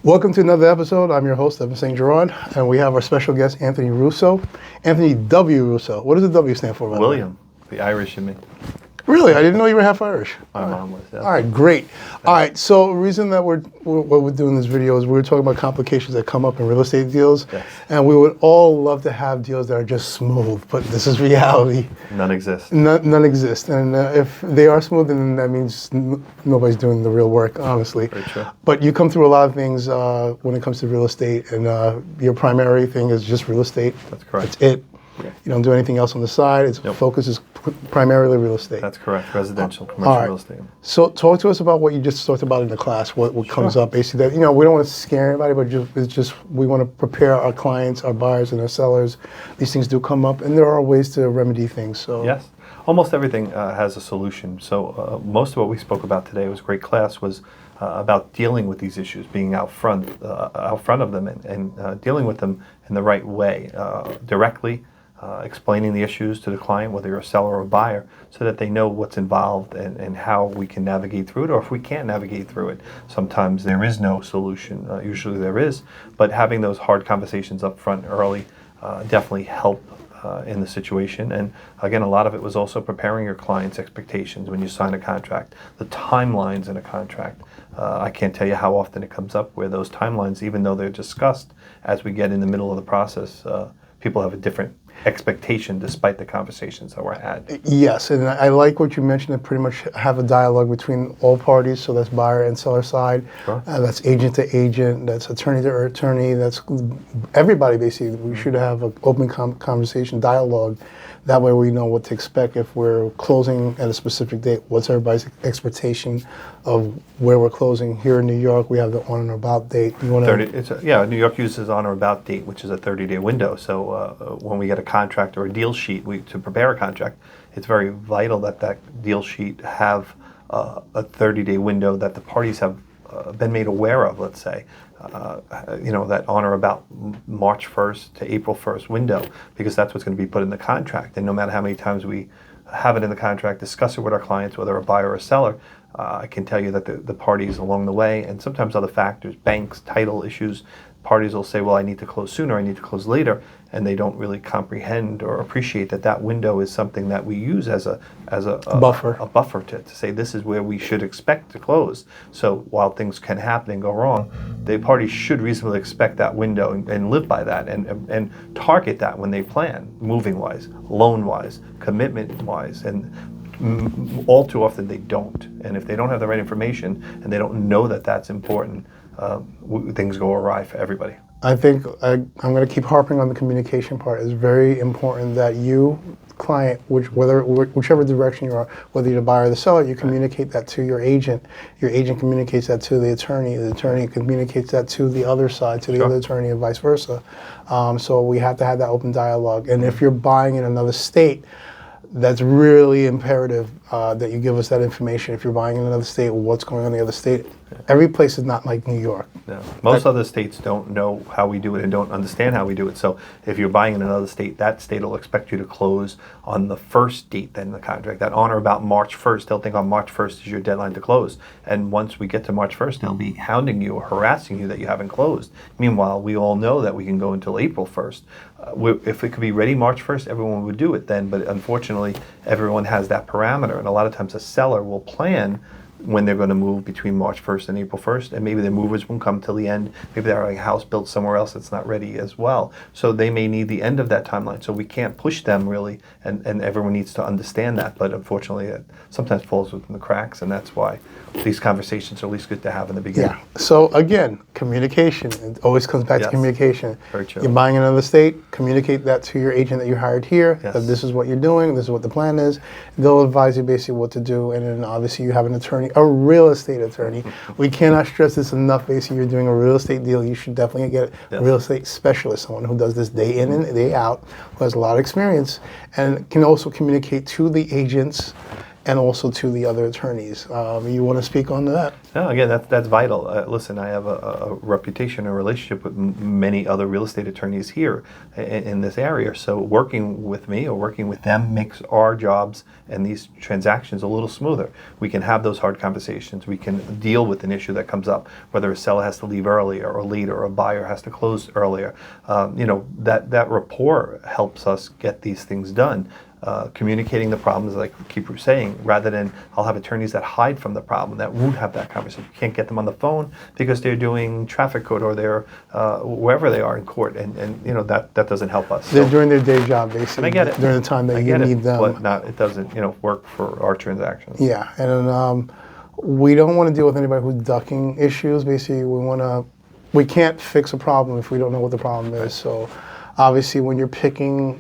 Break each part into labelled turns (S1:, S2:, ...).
S1: Welcome to another episode. I'm your host, Saint-Gerard, and we have our special guest, Anthony Russo. Anthony W. Russo. What does the W stand for?
S2: William, the Irish in me.
S1: Really? I didn't know you were half Irish.
S2: My mom was, yeah.
S1: All right, great. All right, so the reason that we're doing this video is we're talking about complications that come up in real estate deals,
S2: Yes.
S1: and we would all love to have deals that are just smooth, but this is reality.
S2: None exist.
S1: None exist, and if they are smooth, then that means nobody's doing the real work, honestly.
S2: Very true.
S1: But you come through a lot of things when it comes to real estate, and your primary thing is just real estate.
S2: That's correct.
S1: That's it.
S2: Yeah.
S1: You don't do anything else on the side. Its focus is primarily real estate.
S2: That's correct. Residential, commercial real estate.
S1: So talk to us about what you just talked about in the class. What comes up basically? That we don't want to scare anybody, but it's just we want to prepare our clients, our buyers, and our sellers. These things do come up, and there are ways to remedy things. So
S2: Yes. Almost everything has a solution. So most of what we spoke about today was a great class was about dealing with these issues, being out front of them, and dealing with them in the right way, directly. Explaining the issues to the client, whether you're a seller or a buyer, so that they know what's involved and how we can navigate through it, or if we can't navigate through it. Sometimes there is no solution, usually there is, but having those hard conversations up front early definitely help in the situation. And again, a lot of it was also preparing your client's expectations when you sign a contract, the timelines in a contract. I can't tell you how often it comes up where those timelines, even though they're discussed as we get in the middle of the process, people have a different expectation despite the conversations that were had.
S1: Yes, and I like what you mentioned, to pretty much have a dialogue between all parties, so that's buyer and seller side,
S2: Sure.
S1: That's agent to agent, that's attorney to attorney, that's everybody basically. We should have an open conversation, dialogue. That way we know what to expect if we're closing at a specific date. What's everybody's expectation of where we're closing? Here in New York, we have the on or about date. You want
S2: to? New York uses on or about date, which is a 30-day window. So when we get a contract or a deal sheet to prepare a contract, it's very vital that that deal sheet have a 30-day window that the parties have been made aware of, let's say. That on or about March 1st to April 1st window, because that's what's going to be put in the contract. And no matter how many times we have it in the contract, discuss it with our clients, whether a buyer or a seller, I can tell you that the parties along the way, and sometimes other factors, banks, title issues, parties will say, well, I need to close sooner, I need to close later, and they don't really comprehend or appreciate that window is something that we use as a buffer to say this is where we should expect to close. So while things can happen and go wrong, the parties should reasonably expect that window and live by that and target that when they plan, moving-wise, loan-wise, commitment-wise, and all too often they don't. And if they don't have the right information and they don't know that that's important, things go awry for everybody.
S1: I think I'm going to keep harping on the communication part. It's very important that you, client, whichever direction you are, whether you're the buyer or the seller, you communicate that to your agent. Your agent communicates that to the attorney communicates that to the other side, to the other attorney, and vice versa. So we have to have that open dialogue. And if you're buying in another state, that's really imperative that you give us that information. If you're buying in another state, what's going on in the other state? Every place is not like New York.
S2: No. Most other states don't know how we do it and don't understand how we do it. So if you're buying in another state, that state will expect you to close on the first date then the contract. That on or about March 1st, they'll think on March 1st is your deadline to close. And once we get to March 1st, they'll be hounding you or harassing you that you haven't closed. Meanwhile, we all know that we can go until April 1st. If it could be ready March 1st, everyone would do it then. But unfortunately, everyone has that parameter. And a lot of times a seller will plan when they're going to move between March 1st and April 1st, and maybe their movers won't come till the end. Maybe they're having a house built somewhere else that's not ready as well. So they may need the end of that timeline. So we can't push them really, and everyone needs to understand that. But unfortunately, it sometimes falls within the cracks, and that's why these conversations are at least good to have in the beginning.
S1: Yeah. So again, communication. It always comes back to communication.
S2: Very true.
S1: You're buying in another state, communicate that to your agent that you hired here,
S2: Yes.
S1: that this is what you're doing, this is what the plan is. They'll advise you basically what to do, and then obviously you have an attorney, a real estate attorney. We cannot stress this enough. Basically, you're doing a real estate deal, you should definitely get a real estate specialist, someone who does this day in and day out, who has a lot of experience, and can also communicate to the agents and also to the other attorneys. You want to speak on that?
S2: No, again, that's vital. Listen, I have a reputation, a relationship with many other real estate attorneys here in this area. So working with me or working with them makes our jobs and these transactions a little smoother. We can have those hard conversations. We can deal with an issue that comes up, whether a seller has to leave earlier or later, or a buyer has to close earlier. That rapport helps us get these things done. Communicating the problems, like I keep saying, rather than I'll have attorneys that hide from the problem, that won't have that conversation. You can't get them on the phone because they're doing traffic court or they're wherever they are in court, and that doesn't help us.
S1: They're doing their day job basically.
S2: And I get it.
S1: During the time that you need them.
S2: But it doesn't work for our transactions.
S1: Yeah, and we don't want to deal with anybody who's ducking issues. Basically, we can't fix a problem if we don't know what the problem is. So obviously, when you're picking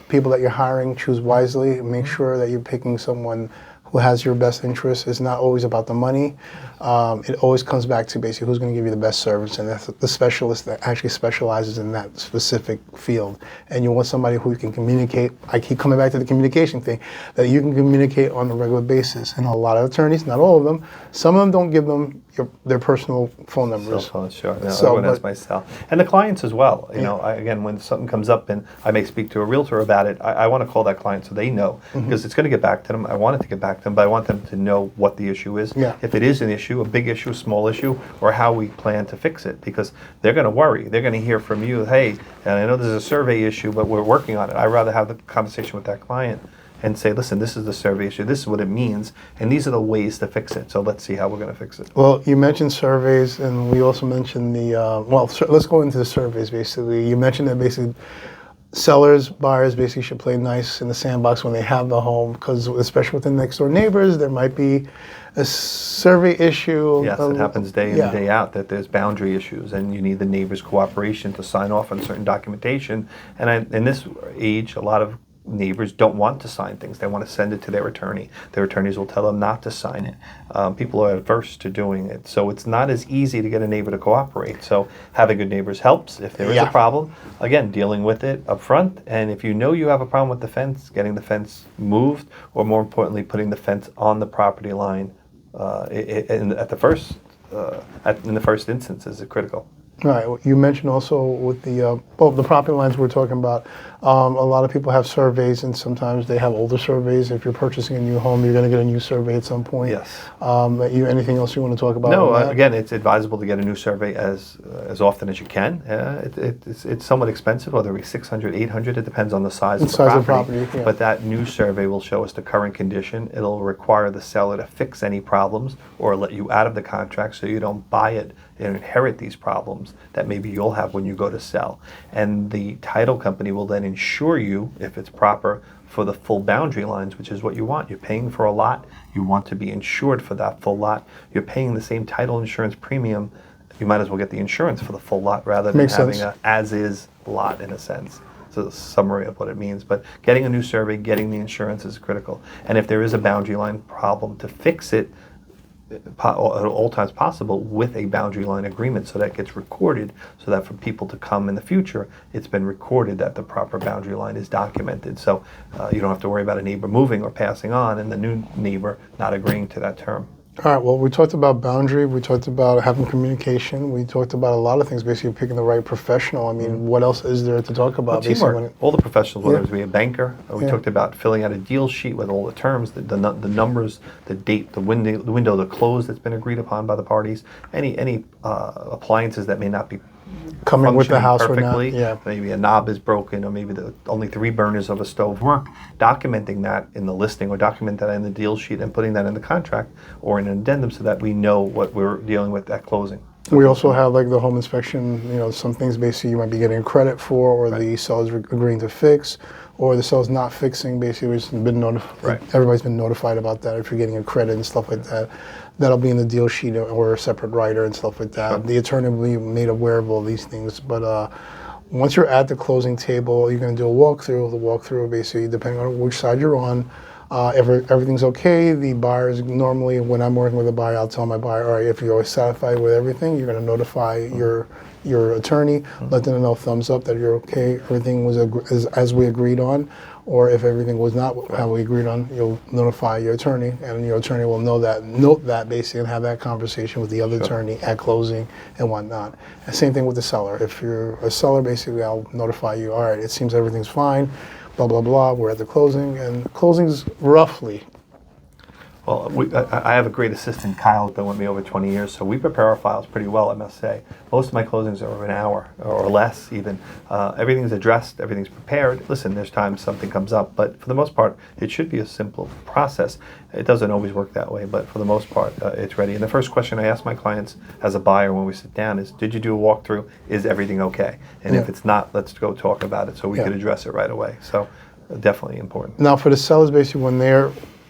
S1: people that you're hiring, choose wisely. Make sure that you're picking someone who has your best interests. It's not always about the money. It always comes back to basically who's going to give you the best service, and that's the specialist that actually specializes in that specific field. And you want somebody who can communicate. I keep coming back to the communication thing, that you can communicate on a regular basis. And a lot of attorneys, not all of them, some of them don't give them their personal phone numbers.
S2: Cell phone, sure. No,
S1: So,
S2: everyone has
S1: but-
S2: my cell. And the clients as well. Again, when something comes up and I may speak to a realtor about it, I want to call that client so they know, because it's going to get back to them. I want it to get back to them, but I want them to know what the issue is.
S1: Yeah.
S2: If it is an issue, a big issue, a small issue, or how we plan to fix it, because they're going to worry. They're going to hear from you, hey, and I know there's a survey issue, but we're working on it. I'd rather have the conversation with that client and say, listen, this is the survey issue, this is what it means, and these are the ways to fix it. So let's see how we're going to fix it.
S1: Well, you mentioned surveys, and we also mentioned let's go into the surveys, basically. You mentioned that basically sellers, buyers basically should play nice in the sandbox when they have the home, because especially with the next door neighbors, there might be a survey issue.
S2: Yes, it happens day in and day out that there's boundary issues, and you need the neighbor's cooperation to sign off on certain documentation. And in this age, a lot of neighbors don't want to sign things. They want to send it to their attorney. Their attorneys will tell them not to sign it. People are averse to doing it. So it's not as easy to get a neighbor to cooperate. So having good neighbors helps. If there is a problem, again, dealing with it up front. And if you know you have a problem with the fence, getting the fence moved, or more importantly, putting the fence on the property line in the first instance is critical.
S1: Right. You mentioned also with the property lines we're talking about, a lot of people have surveys, and sometimes they have older surveys. If you're purchasing a new home, you're going to get a new survey at some point.
S2: Yes.
S1: Anything else you want to talk about?
S2: No,
S1: on that?
S2: again, it's advisable to get a new survey as often as you can. It's somewhat expensive, whether it be $600, $800. It depends on the size of the property.
S1: Yeah.
S2: But that new survey will show us the current condition. It'll require the seller to fix any problems or let you out of the contract so you don't buy it and inherit these problems that maybe you'll have when you go to sell. And the title company will then insure you, if it's proper, for the full boundary lines, which is what you want. You're paying for a lot. You want to be insured for that full lot. You're paying the same title insurance premium. You might as well get the insurance for the full lot rather than having an as-is lot, in a sense. It's a summary of what it means. But getting a new survey, getting the insurance is critical. And if there is a boundary line problem, to fix it at all times possible with a boundary line agreement, so that gets recorded, so that for people to come in the future, it's been recorded that the proper boundary line is documented. So you don't have to worry about a neighbor moving or passing on and the new neighbor not agreeing to that term.
S1: All right, well, we talked about boundary, we talked about having communication, we talked about a lot of things, basically picking the right professional. I mean, what else is there to talk about?
S2: Teamwork. All the professionals, whether
S1: Yeah.
S2: it be a banker, we talked about filling out a deal sheet with all the terms, the numbers, the date, the window to close that's been agreed upon by the parties, any appliances that may not be
S1: Coming with the house or not,
S2: perfectly.
S1: yeah.
S2: Maybe a knob is broken, or maybe only 3 burners of a stove work. Documenting that in the listing, or document that in the deal sheet and putting that in the contract or in an addendum, so that we know what we're dealing with at closing.
S1: We also have like the home inspection, some things basically you might be getting credit for, or the seller's agreeing to fix, or the seller's not fixing, basically it's been notified.
S2: Right.
S1: Everybody's been notified about that if you're getting a credit and stuff like that. That'll be in the deal sheet or a separate writer and stuff like that.
S2: Sure.
S1: The attorney will be made aware of all these things, but once you're at the closing table, you're going to do a walkthrough. The walkthrough, basically, depending on which side you're on, everything's okay. The buyers, normally when I'm working with a buyer, I'll tell my buyer, all right, if you're satisfied with everything, you're going to notify your attorney, let them know thumbs up that you're okay, everything was as we agreed on. or if everything was not how we agreed on, you'll notify your attorney, and your attorney will note that basically, and have that conversation with the other attorney at closing and whatnot. And same thing with the seller. If you're a seller, basically, I'll notify you. All right, it seems everything's fine. Blah blah blah. We're at the closing, and closing's roughly.
S2: Well, I have a great assistant, Kyle, who's been with me over 20 years, so we prepare our files pretty well, I must say. Most of my closings are an hour or less even. Everything's addressed, everything's prepared. Listen, there's times something comes up, but for the most part, it should be a simple process. It doesn't always work that way, but for the most part, it's ready. And the first question I ask my clients as a buyer when we sit down is, did you do a walkthrough? Is everything okay? And if it's not, let's go talk about it so we could address it right away. So definitely important.
S1: Now for the sellers, basically,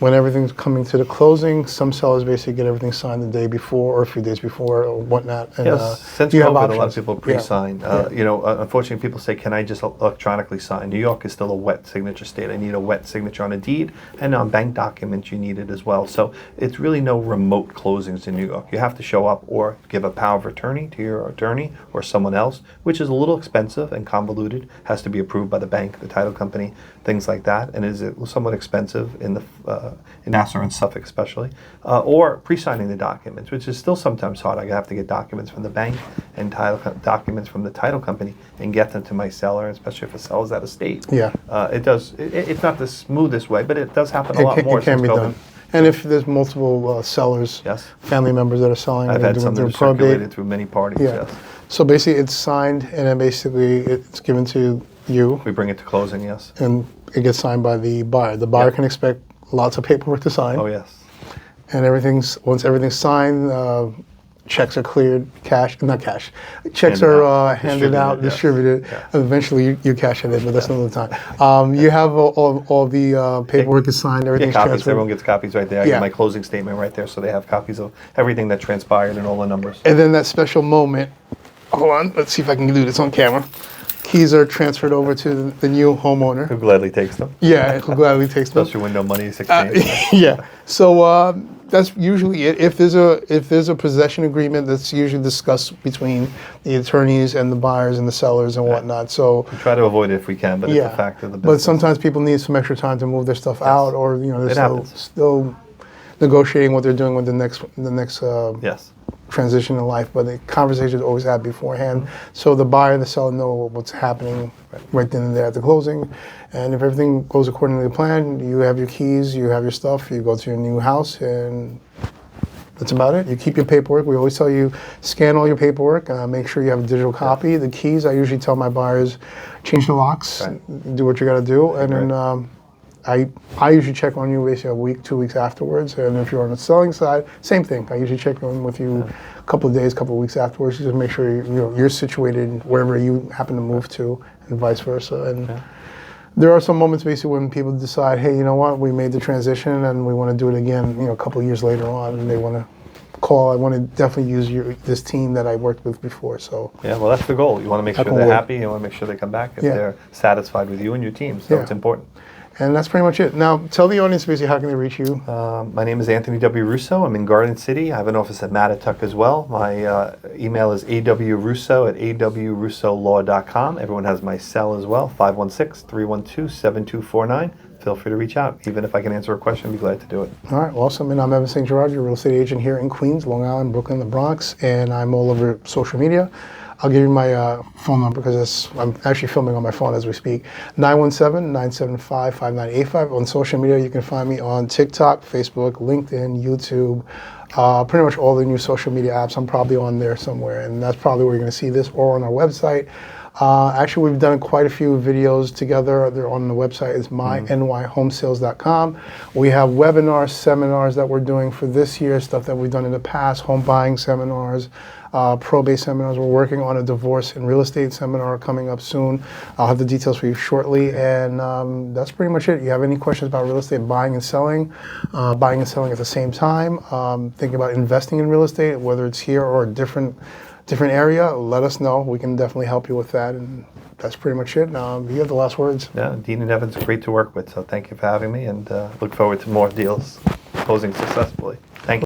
S1: when everything's coming to the closing, some sellers basically get everything signed the day before or a few days before or whatnot. And,
S2: yes, since
S1: you
S2: COVID,
S1: have
S2: a lot of
S1: options.
S2: people pre-sign. You know, unfortunately, people say, "Can I just electronically sign?" New York is still a wet signature state. I need a wet signature on a deed, and on bank documents you need it as well. So it's really no remote closings in New York. You have to show up or give a power of attorney to your attorney or someone else, which is a little expensive and convoluted. Has to be approved by the bank, the title company, things like that, and is somewhat expensive in Nassau and Suffolk especially, or pre-signing the documents, which is still sometimes hard. I have to get documents from the bank and documents from the title company and get them to my seller, especially if a seller's out of state.
S1: Yeah.
S2: It's not the smoothest way, but it does happen a lot more
S1: It can
S2: since
S1: be
S2: COVID.
S1: done. And if there's multiple sellers,
S2: Yes.
S1: family members that are selling,
S2: I've
S1: they're
S2: had
S1: doing
S2: some that
S1: through
S2: have
S1: probate.
S2: circulated through many parties,
S1: Yeah.
S2: yes.
S1: So basically, it's signed, and then basically it's given to you,
S2: We bring it to closing, yes.
S1: and it gets signed by the buyer. The buyer can expect lots of paperwork to sign,
S2: Oh, yes.
S1: and once everything's signed, checks are cleared, not cash. Checks
S2: Handed
S1: are
S2: out,
S1: handed out,
S2: distributed,
S1: distributed.
S2: yeah.
S1: Eventually, you cash it in, but that's another time. You have all the paperwork is signed,
S2: Get
S1: everything's
S2: copies.
S1: transferred.
S2: Everyone gets copies right there. I
S1: Yeah.
S2: get my closing statement right there, so they have copies of everything that transpired and all the numbers.
S1: And then that special moment, hold on, let's see if I can do this on camera. Keys are transferred over to the new homeowner.
S2: Who gladly takes them,
S1: Yeah, who gladly takes them.
S2: especially when no money is exchanged.
S1: Yeah. So that's usually it. If there's a possession agreement, that's usually discussed between the attorneys and the buyers and the sellers and whatnot. So
S2: We try to avoid it if we can, but it's a fact of the
S1: but
S2: business.
S1: sometimes people need some extra time to move their stuff out, or they're
S2: It happens.
S1: still negotiating what they're doing with the next
S2: Yes.
S1: transition in life. But the conversation is always had beforehand, so the buyer and the seller know what's happening right then and there at the closing. And if everything goes according to the plan, you have your keys, you have your stuff, you go to your new house, and that's about it. You keep your paperwork. We always tell you, scan all your paperwork, make sure you have a digital copy. The keys, I usually tell my buyers, change the locks, do what you got to do, and then I usually check on you basically a week, 2 weeks afterwards. And if you're on the selling side, same thing. I usually check in with you a couple of days, couple of weeks afterwards, just to make sure you're situated wherever you happen to move to, and vice versa. And there are some moments basically when people decide, hey, you know what, we made the transition and we want to do it again, a couple of years later on, and they want to call. I want to definitely use this team that I worked with before. So
S2: Yeah, well, that's the goal. You want to make sure
S1: can
S2: they're
S1: wait.
S2: happy. You want to make sure they come back if they're satisfied with you and your team. So it's important.
S1: And that's pretty much it. Now, tell the audience basically how can they reach you.
S2: My name is Anthony W. Russo. I'm in Garden City. I have an office at Mattatuck as well. My email is awrusso@awrussolaw.com. Everyone has my cell as well, 516-312-7249. Feel free to reach out. Even if I can answer a question, I'd be glad to do it.
S1: All right, awesome. And I'm Evan Saint-Gerard, your real estate agent here in Queens, Long Island, Brooklyn, the Bronx, and I'm all over social media. I'll give you my phone number because I'm actually filming on my phone as we speak. 917-975-5985. On social media, you can find me on TikTok, Facebook, LinkedIn, YouTube, pretty much all the new social media apps. I'm probably on there somewhere, and that's probably where you're going to see this, or on our website. Actually, we've done quite a few videos together. They're on the website. It's mynyhomesales.com. We have webinars, seminars that we're doing for this year, stuff that we've done in the past, home buying seminars, probate seminars. We're working on a divorce and real estate seminar coming up soon. I'll have the details for you shortly. And that's pretty much it. You have any questions about real estate, buying and selling at the same time, thinking about investing in real estate, whether it's here or a different area, let us know. We can definitely help you with that. And that's pretty much it. You have the last words.
S2: Yeah, Dean and Evans are great to work with. So thank you for having me, and look forward to more deals closing successfully. Thank you.